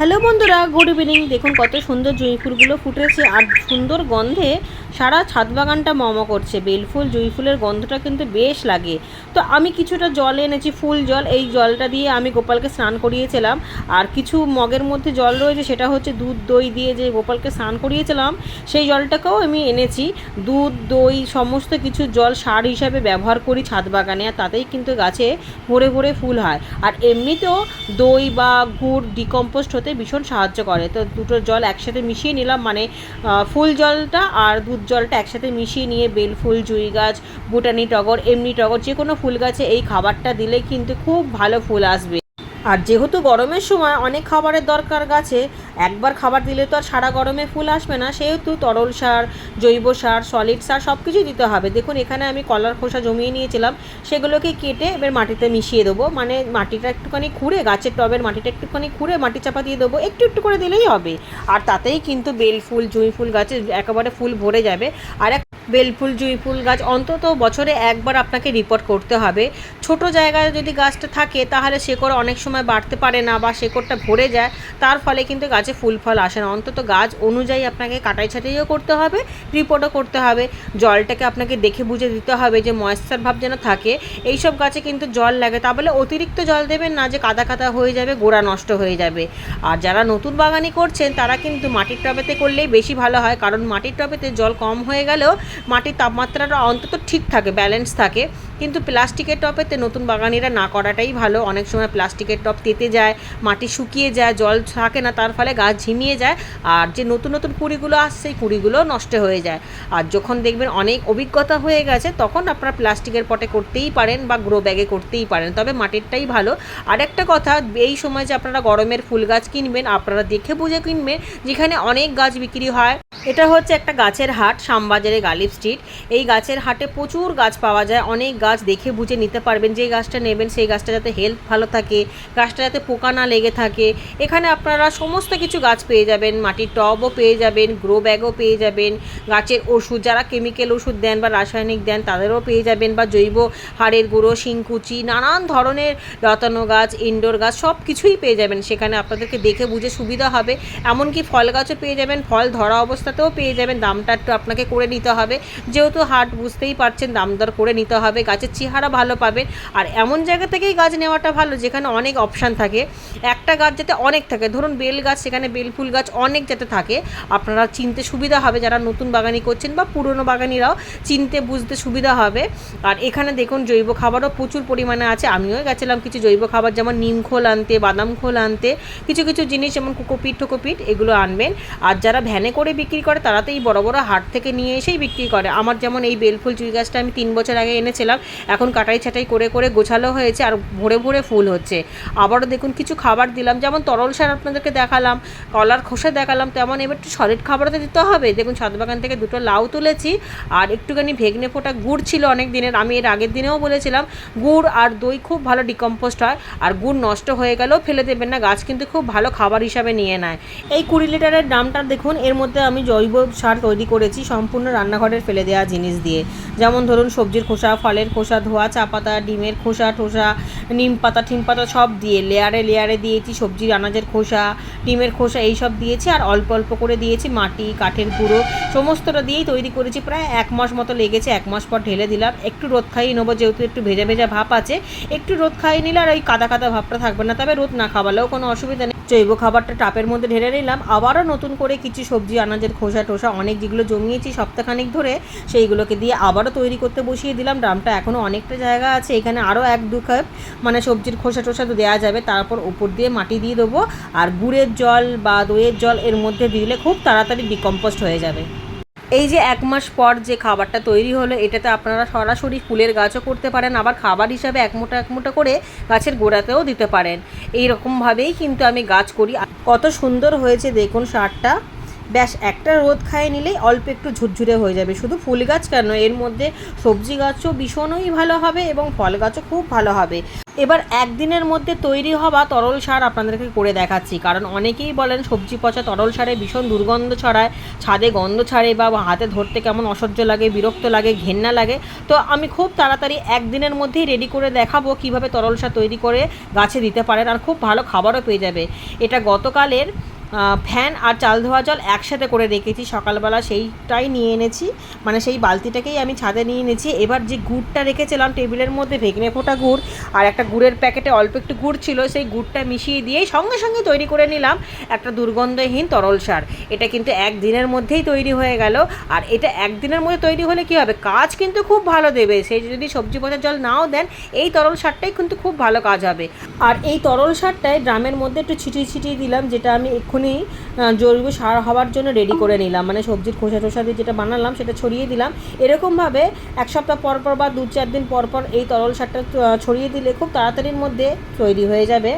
Hello বন্ধুরা, good evening. দেখুন কত সুন্দর জুঁই ফুলগুলো ফুটেছে আর সুন্দর গন্ধে সারা ছাদ বাগানটা মম করছে। বেলফুল জুঁই ফুলের গন্ধটা কিন্তু বেশ লাগে। তো আমি কিছুটা জল এনেছি, ফুল জল। এই জলটা দিয়ে আমি গোপালকে স্নান করিয়েছিলাম। আর কিছু মগের মধ্যে জল রয়েছে, সেটা হচ্ছে দুধ দই দিয়ে যে গোপালকে স্নান করিয়েছিলাম সেই জলটাকেও আমি এনেছি। দুধ দই সমস্ত কিছু জল সার হিসাবে ব্যবহার করি ছাদ বাগানে, আর তাতেই কিন্তু গাছে ভরে ভরে ফুল হয়। আর এমনিতেও দই বা গুড় ডিকম্পোস্ট হতে ভীষণ সাহায্য করে। তো দুটো জল একসাথে মিশিয়ে নিলাম, মানে ফুল জলটা আর দুধ জলটা একসাথে মিশিয়ে নিয়ে বেলফুল, জুঁই গাছ, বুটানি টগর, এমনি টগর যে কোনো ফুল গাছে এই খাবারটা দিলে কিন্তু খুব ভালো ফুল আসবে। আর যেহেতু গরমের সময় অনেক খাবারের দরকার গাছে, একবার খাবার দিলে তো আর সারা গরমে ফুল আসবে না, সেহেতু তরল সার, জৈব সার, সলিড সার সব কিছুই দিতে হবে। দেখুন এখানে আমি কলার খোসা জমিয়ে নিয়েছিলাম, সেগুলোকে কেটে এবার মাটিতে মিশিয়ে দেবো। মানে মাটিটা একটুখানি খুঁড়ে, গাছের টবের মাটিটা একটুখানি খুঁড়ে মাটি চাপা দিয়ে দেবো, একটু একটু করে দিলেই হবে। আর তাতেই কিন্তু বেল ফুল, জুঁই ফুল গাছে একেবারে ফুল ভরে যাবে। আর বেলফুল জুঁই ফুল গাছ অন্তত বছরে একবার আপনাকে রিপোর্ট করতে হবে। ছোট জায়গায় যদি গাছটা থাকে তাহলে শেকড় অনেক সময় বাড়তে পারে না বা শেকড়টা ভরে যায়, তার ফলে কিন্তু গাছে ফুল ফল আসে না। অন্তত গাছ অনুযায়ী আপনাকে কাটাই ছাটাইও করতে হবে, রিপোর্টও করতে হবে। জলটাকে আপনাকে দেখে বুঝে দিতে হবে যে ময়েশ্চার ভাব যেন থাকে। এইসব গাছে কিন্তু জল লাগে, তা বলে অতিরিক্ত জল দেবেন না যে কাদা কাদা হয়ে যাবে, গোড়া নষ্ট হয়ে যাবে। আর যারা নতুন বাগানি করছেন তারা কিন্তু মাটির টবেতে করলেই বেশি ভালো হয়, কারণ মাটির টবেতে জল কম হয়ে গেলেও মাটির তাপমাত্রাটা অন্তত ঠিক থাকে, ব্যালেন্স থাকে। কিন্তু প্লাস্টিকের টবেতে নতুন বাগানিরা না করাটাই ভালো। অনেক সময় প্লাস্টিকের টব তেতে যায়, মাটি শুকিয়ে যায়, জল থাকে না, তার ফলে গাছ ঝিমিয়ে যায়। আর যে নতুন নতুন কুঁড়িগুলো আসছে সেই কুঁড়িগুলো নষ্ট হয়ে যায়। আর যখন দেখবেন অনেক অভিজ্ঞতা হয়ে গেছে তখন আপনারা প্লাস্টিকের পটে করতেই পারেন বা গ্রো ব্যাগে করতেই পারেন, তবে মাটিরটাই ভালো। আর একটা কথা, এই সময় যে আপনারা গরমের ফুল গাছ কিনবেন আপনারা দেখে বুঝে কিনবেন, যেখানে অনেক গাছ বিক্রি হয়। এটা হচ্ছে একটা গাছের হাট, শ্যামবাজারে গালিব স্ট্রিট। এই গাছের হাটে প্রচুর গাছ পাওয়া যায়, অনেক গাছ দেখে বুঝে নিতে পারবেন। যে গাছটা নেবেন সেই গাছটা যাতে হেলথ ভালো থাকে, গাছটা যাতে পোকা না লেগে থাকে। এখানে আপনারা সমস্ত কিছু গাছ পেয়ে যাবেন, মাটির টবও পেয়ে যাবেন, গ্রো ব্যাগও পেয়ে যাবেন, গাছের ওষুধ, যারা কেমিক্যাল ওষুধ দেন বা রাসায়নিক দেন তাদেরও পেয়ে যাবেন, বা জৈব হাড়ের গুঁড়ো, শিংকুচি, নানান ধরনের লতানো গাছ, ইনডোর গাছ সব কিছুই পেয়ে যাবেন। সেখানে আপনাদেরকে দেখে বুঝে সুবিধা হবে। এমনকি ফল গাছও পেয়ে যাবেন, ফল ধরা অবস্থাতেও পেয়ে যাবেন। দামটা একটু আপনাকে করে নিতে হবে, যেহেতু হাট বুঝতেই পারছেন, দাম দর করে নিতে হবে। গাছের চেহারা ভালো পাবেন। আর এমন জায়গা থেকেই গাছ নেওয়াটা ভালো যেখানে অনেক অপশান থাকে। একটা গাছ যাতে অনেক থাকে, ধরুন বেল গাছ, সেখানে বেল ফুল গাছ অনেক যাতে থাকে, আপনারা চিনতে সুবিধা হবে। যারা নতুন বাগানি করছেন বা পুরনো বাগানিরাও চিনতে বুঝতে সুবিধা হবে। আর এখানে দেখুন জৈব খাবারও প্রচুর পরিমাণে আছে। আমিও গেছিলাম কিছু জৈব খাবার, যেমন নিম খোল আনতে, বাদাম খোল আনতে, কিছু কিছু জিনিস যেমন কোকোপিট টোকোপিট এগুলো আনবেন। আর যারা ভ্যানে করে বিক্রি করে তারা তো এই বড় বড় হাট থেকে নিয়ে এসেই বিক্রি করে। আমার যেমন এই বেলফুল জুঁই গাছটা আমি 3 বছর আগে এনেছিলাম, এখন কাটাই ছাটাই করে করে গোছালো হয়েছে আর ভরে ভরে ফুল হচ্ছে। আবারও দেখুন কিছু খাবার দিলাম, যেমন তরল সার আপনাদেরকে দেখালাম, কলার খোসা দেখালাম, তেমন এবার একটু সলিড খাবারও তো দিতে হবে। দেখুন ছাদ বাগান থেকে দুটো লাউ তুলেছি, আর একটুখানি ভেগনে ফোটা গুড় ছিল অনেক দিনের। আমি এর আগের দিনেও বলেছিলাম গুড় আর দই খুব ভালো ডিকম্পোস্ট হয়, আর গুড় নষ্ট হয়ে গেলেও ফেলে দেবেন না, গাছ কিন্তু খুব ভালো খাবার হিসাবে নিয়ে নেয়। এই 20 লিটারের ড্রামটা দেখুন, এর মধ্যে আমি জৈব সার তৈরি করেছি সম্পূর্ণ রান্নাঘরের ফেলে দেওয়া জিনিস দিয়ে। যেমন ধরুন সবজির খোসা, ফলের খোসা, ধোয়া চা পাতা, ডিমের খোসা টোসা, নিম পাতা ঠিম পাতা সব দিয়ে লেয়ারে লেয়ারে দিয়েছি। সবজির আনাজের খোসা, ডিমের খোসা এইসব দিয়েছি, আর অল্প অল্প করে দিয়েছি মাটি, কাঠের গুঁড়ো, সমস্তটা দিয়েই তৈরি করেছি। প্রায় 1 মাস মতো লেগেছে। 1 মাস পর ঢেলে দিলাম। একটু রোদ খাইয়ে নেবো, যেহেতু একটু ভেজা ভেজা ভাপ আছে, একটু রোদ খাইয়ে নিলে আর ওই কাদা কাদা ভাবটা থাকবে না। তবে রোদ না খাওয়ালেও কোনো অসুবিধা নেই। জৈব খাবারটা টাপের মধ্যে ঢেলে নিলাম। আবারও নতুন করে কিছু সবজি আনাজের খোসা টোসা অনেক যেগুলো জমিয়েছি সপ্তাহখানিক ধরে, সেইগুলোকে দিয়ে আবারও তৈরি করতে বসিয়ে দিলাম। ড্রামটা এখনও অনেকটা জায়গা আছে, এখানে আরও 1-2 কাপ মানে সবজির খোসা টোসা তো দেওয়া যাবে। তারপর উপর দিয়ে মাটি দিয়ে দেবো, আর গুড়ের জল বা দইয়ের জল এর মধ্যে দিলে খুব তাড়াতাড়ি ডিকম্পোস্ট হয়ে যাবে। এই যে 1 মাস পর যে খাবারটা তৈরি হলো, এটাতে আপনারা সরাসরি ফুলের গাছও করতে পারেন, আবার খাবার হিসাবে এক মুঠো করে গাছের গোড়াতেও দিতে পারেন। এই রকমভাবেই কিন্তু আমি গাছ করি। কত সুন্দর হয়েছে দেখুন সারটা। ব্যাস একটা রোদ খাইয়ে নিলেই অল্প একটু ঝুরঝুরে হয়ে যাবে। শুধু ফুল গাছ কেন, এর মধ্যে সবজি গাছও ভীষণই ভালো হবে এবং ফল গাছও খুব ভালো হবে। এবার একদিনের মধ্যে তৈরি হওয়া তরল সার আপনাদেরকে করে দেখাচ্ছি, কারণ অনেকেই বলেন সবজি পচা তরল সারে ভীষণ দুর্গন্ধ ছড়ায়, ছাদে গন্ধ ছাড়ে বা হাতে ধরতে কেমন অসহ্য লাগে, বিরক্ত লাগে, ঘেন্না লাগে। তো আমি খুব তাড়াতাড়ি একদিনের মধ্যেই রেডি করে দেখাবো কিভাবে তরল সার তৈরি করে গাছে দিতে পারেন, আর খুব ভালো খাবারও পেয়ে যাবে। এটা গতকালের ফ্যান আর চাল ধোয়া জল একসাথে করে রেখেছি, সকালবেলা সেইটাই নিয়ে এনেছি, মানে সেই বালতিটাকেই আমি ছাদে নিয়ে এনেছি। এবার যে গুড়টা রেখেছিলাম টেবিলের মধ্যে, ভেঙে ফোটা গুড়, আর একটা গুড়ের প্যাকেটে অল্প একটু গুড় ছিল, সেই গুড়টা মিশিয়ে দিয়েই সঙ্গে সঙ্গে তৈরি করে নিলাম একটা দুর্গন্ধহীন তরল সার। এটা কিন্তু একদিনের মধ্যেই তৈরি হয়ে গেল। আর এটা একদিনের মধ্যে তৈরি হলে কী হবে, কাজ কিন্তু খুব ভালো দেবে। সেই যদি সবজি পচার জল নাও দেন, এই তরল সারটাই কিন্তু খুব ভালো কাজ হবে। আর এই তরল সারটায় ড্রামের মধ্যে একটু ছিটিয়ে দিলাম, যেটা আমি জৈব সার হওয়ার জন্য রেডি করে নিলাম, মানে সবজির খোসা টোসা দিয়ে যেটা বানালাম সেটা ছড়িয়ে দিলাম। এরকমভাবে এক সপ্তাহ পর পর বা 2-4 দিন পর পর এই তরল সারটা ছড়িয়ে দিলে খুব তাড়াতাড়ির মধ্যে তৈরি হয়ে যাবে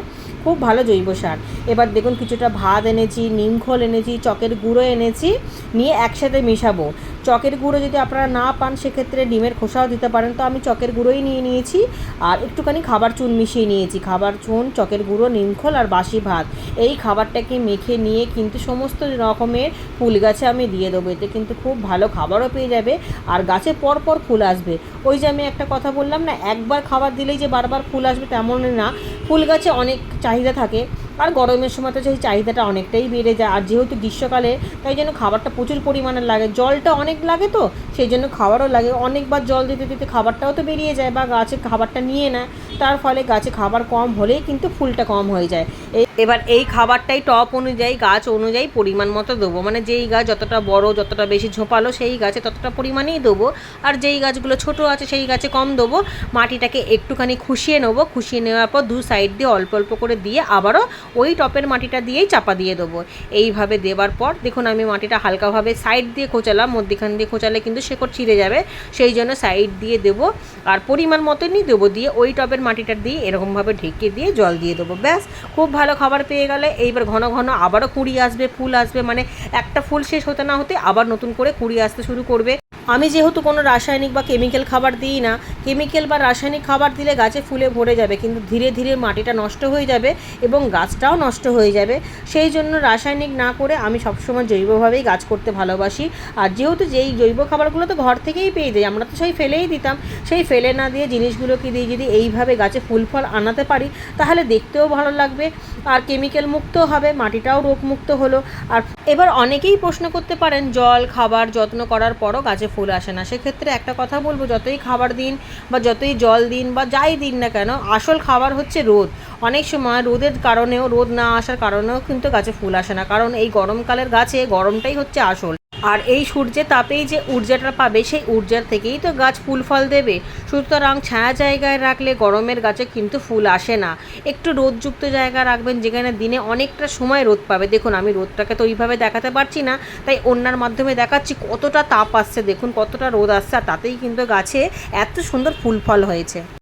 খুব ভালো জৈব সার। এবার দেখুন কিছুটা ভাত এনেছি, নিমখোল এনেছি, চকের গুঁড়ো এনেছি, নিয়ে একসাথে মেশাবো। চকের গুঁড়ো যদি আপনারা না পান সেক্ষেত্রে ডিমের খোসাও দিতে পারেন, তো আমি চকের গুঁড়োই নিয়ে নিয়েছি। আর একটুখানি খাবার চুন মিশিয়ে নিয়েছি, খাবার চুন, চকের গুঁড়ো, নিমখোল আর বাসি ভাত। এই খাবারটাকে মেখে নিয়ে কিন্তু সমস্ত রকমের ফুল গাছে আমি দিয়ে দেবো। এতে কিন্তু খুব ভালো খাবারও পেয়ে যাবে আর গাছে পরপর ফুল আসবে। ওই যে আমি একটা কথা বললাম না, একবার খাবার দিলেই যে বারবার ফুল আসবে তেমন না, ফুল গাছে অনেক চাহিদা থাকে, আর গরমের সময় তো সেই চাহিদাটা অনেকটাই বেড়ে যায়। আর যেহেতু গ্রীষ্মকালে, তাই জন্য খাবারটা প্রচুর পরিমাণে লাগে, জলটা অনেক লাগে, তো সেই জন্য খাবারও লাগে। অনেকবার জল দিতে দিতে খাবারটাও তো বেরিয়ে যায় বা গাছে খাবারটা নিয়ে নেয়, তার ফলে গাছে খাবার কম হলেই কিন্তু ফুলটা কম হয়ে যায়। এবার এই খাবারটাই টপ অনুযায়ী, গাছ অনুযায়ী পরিমাণ মতো দেবো, মানে যেই গাছ যতটা বড়, যতটা বেশি ঝোপালো সেই গাছে ততটা পরিমাণেই দেবো, আর যেই গাছগুলো ছোট আছে সেই গাছে কম দেবো। মাটিটাকে একটুখানি খুশিয়ে নেবো, খুশিয়ে নেওয়ার পর দু সাইড দিয়ে অল্প অল্প করে দিয়ে আবারও ওই টপের মাটিটা দিয়েই চাপা দিয়ে দেবো। এইভাবে দেওয়ার পর দেখুন আমি মাটিটা হালকাভাবে সাইড দিয়ে খোঁচালাম, মধ্যখান দিয়ে খোঁচালে কিন্তু শেকড় ছিঁড়ে যাবে, সেই জন্য সাইড দিয়ে দেবো, আর পরিমাণ মতনই দেবো। দিয়ে ওই টবের মাটিটা দিয়ে এরকমভাবে ঢেকে দিয়ে জল দিয়ে দেবো, ব্যাস খুব ভালো খাবার পেয়ে গেলে। এইবার ঘন ঘন আবারও কুঁড়ি আসবে, ফুল আসবে, মানে একটা ফুল শেষ হতে না হতে আবার নতুন করে কুঁড়ি আসতে শুরু করবে। আমি যেহেতু কোনো রাসায়নিক বা কেমিক্যাল খাবার দিই না, কেমিক্যাল বা রাসায়নিক খাবার দিলে গাছে ফুলে ভরে যাবে, কিন্তু ধীরে ধীরে মাটিটা নষ্ট হয়ে যাবে এবং গাছটাও নষ্ট হয়ে যাবে। সেই জন্য রাসায়নিক না করে আমি সবসময় জৈবভাবেই গাছ করতে ভালোবাসি। আর যেহেতু যেই জৈব খাবারগুলো তো ঘর থেকেই পেয়ে যাই, আমরা তো সেই ফেলেই দিতাম, সেই ফেলে না দিয়ে জিনিসগুলোকে দিয়ে যদি এইভাবে গাছে ফুল ফল আনাতে পারি, তাহলে দেখতেও ভালো লাগবে আর কেমিক্যাল মুক্ত হবে, মাটিটাও রোগমুক্ত হলো। আর এবার অনেকেই প্রশ্ন করতে পারেন, জল খাবার যত্ন করার পরও গাছে ফুল আসে না। সেক্ষেত্রে একটা কথা বলবো, যতই খাবার দিন বা যতই জল দিন বা যাই দিন না কেন, আসল খাবার হচ্ছে রোদ। অনেক সময় রোদের কারণেও, রোদ না আসার কারণেও কিন্তু গাছে ফুল আসে না, কারণ এই গরমকালের গাছে গরমটাই হচ্ছে আসল। আর এই সূর্যের তাপেই যে ঊর্জাটা পাবে, সেই ঊর্জার থেকেই তো গাছ ফুল ফল দেবে। সুতরাং ছায়া জায়গায় রাখলে গরমের গাছে কিন্তু ফুল আসে না। একটু রোদযুক্ত জায়গা রাখবেন, যেখানে দিনে অনেকটা সময় রোদ পাবে। দেখুন আমি রোদটাকে তো ওইভাবে দেখাতে পারছি না, তাই অন্যার মাধ্যমে দেখাচ্ছি কতটা তাপ আসছে, দেখুন কতটা রোদ আসছে, আর তাতেই কিন্তু গাছে এত সুন্দর ফুল ফল হয়েছে।